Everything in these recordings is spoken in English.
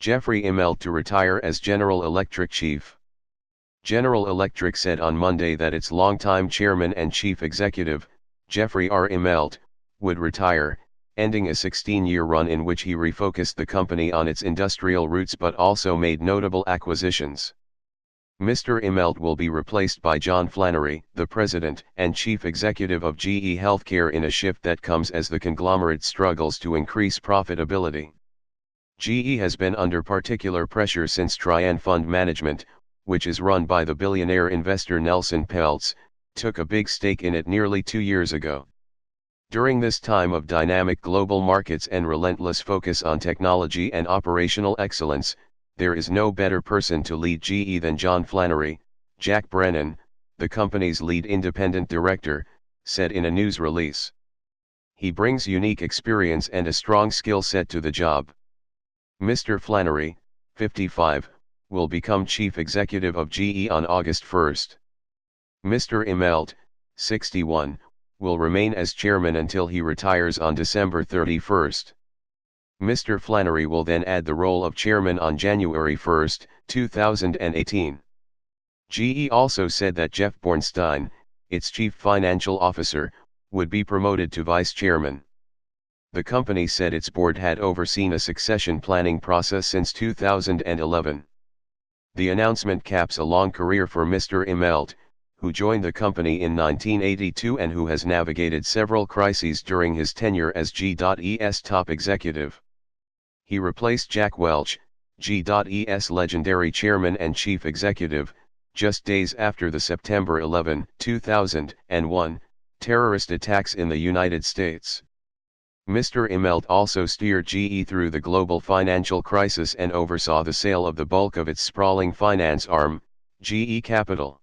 Jeffrey Immelt to retire as General Electric chief. General Electric said on Monday that its longtime chairman and chief executive, Jeffrey R. Immelt, would retire, ending a 16-year run in which he refocused the company on its industrial roots but also made notable acquisitions. Mr. Immelt will be replaced by John Flannery, the president and chief executive of GE Healthcare, in a shift that comes as the conglomerate struggles to increase profitability. GE has been under particular pressure since Trian Fund Management, which is run by the billionaire investor Nelson Peltz, took a big stake in it nearly 2 years ago. During this time of dynamic global markets and relentless focus on technology and operational excellence, there is no better person to lead GE than John Flannery, Jack Brennan, the company's lead independent director, said in a news release. He brings unique experience and a strong skill set to the job. Mr. Flannery, 55, will become chief executive of GE on August 1. Mr. Immelt, 61, will remain as chairman until he retires on December 31. Mr. Flannery will then add the role of chairman on January 1, 2018. GE also said that Jeff Bornstein, its chief financial officer, would be promoted to vice chairman. The company said its board had overseen a succession planning process since 2011. The announcement caps a long career for Mr. Immelt, who joined the company in 1982 and who has navigated several crises during his tenure as G.E.'s top executive. He replaced Jack Welch, G.E.'s legendary chairman and chief executive, just days after the September 11, 2001, terrorist attacks in the United States. Mr. Immelt also steered GE through the global financial crisis and oversaw the sale of the bulk of its sprawling finance arm, GE Capital.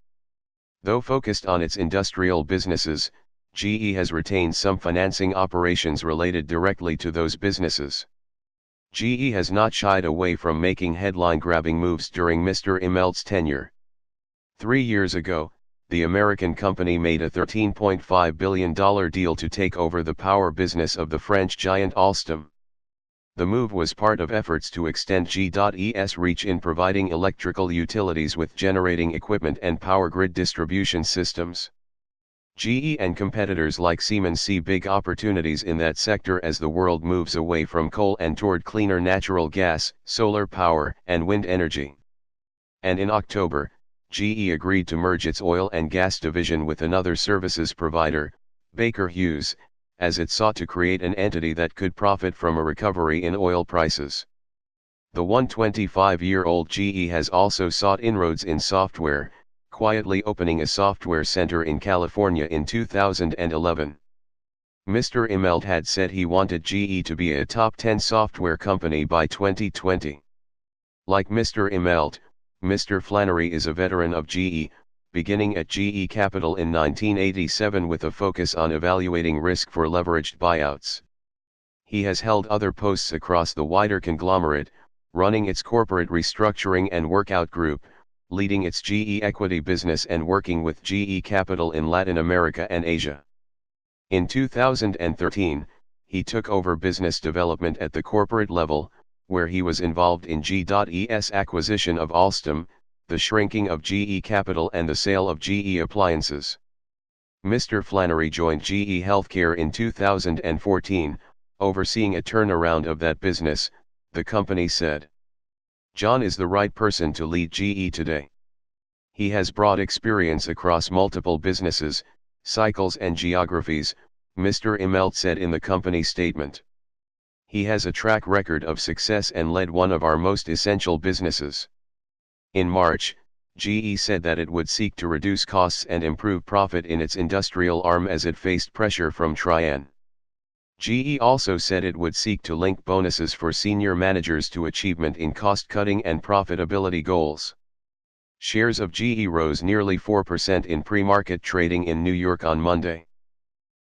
Though focused on its industrial businesses, GE has retained some financing operations related directly to those businesses. GE has not shied away from making headline-grabbing moves during Mr. Immelt's tenure. 3 years ago, the American company made a $13.5 billion deal to take over the power business of the French giant Alstom. The move was part of efforts to extend G.E.'s reach in providing electrical utilities with generating equipment and power grid distribution systems. GE and competitors like Siemens see big opportunities in that sector as the world moves away from coal and toward cleaner natural gas, solar power, and wind energy. And in October, GE agreed to merge its oil and gas division with another services provider, Baker Hughes, as it sought to create an entity that could profit from a recovery in oil prices. The 125-year-old GE has also sought inroads in software, quietly opening a software center in California in 2011. Mr. Immelt had said he wanted GE to be a top 10 software company by 2020. Like Mr. Immelt, Mr. Flannery is a veteran of GE, beginning at GE Capital in 1987 with a focus on evaluating risk for leveraged buyouts. He has held other posts across the wider conglomerate, running its corporate restructuring and workout group, leading its GE equity business and working with GE Capital in Latin America and Asia. In 2013, he took over business development at the corporate level, where he was involved in G.E.'s acquisition of Alstom, the shrinking of GE Capital and the sale of GE Appliances. Mr. Flannery joined GE Healthcare in 2014, overseeing a turnaround of that business, the company said. John is the right person to lead GE today. He has broad experience across multiple businesses, cycles and geographies, Mr. Immelt said in the company statement. He has a track record of success and led one of our most essential businesses. In March, GE said that it would seek to reduce costs and improve profit in its industrial arm as it faced pressure from Trian. GE also said it would seek to link bonuses for senior managers to achievement in cost-cutting and profitability goals. Shares of GE rose nearly 4% in pre-market trading in New York on Monday.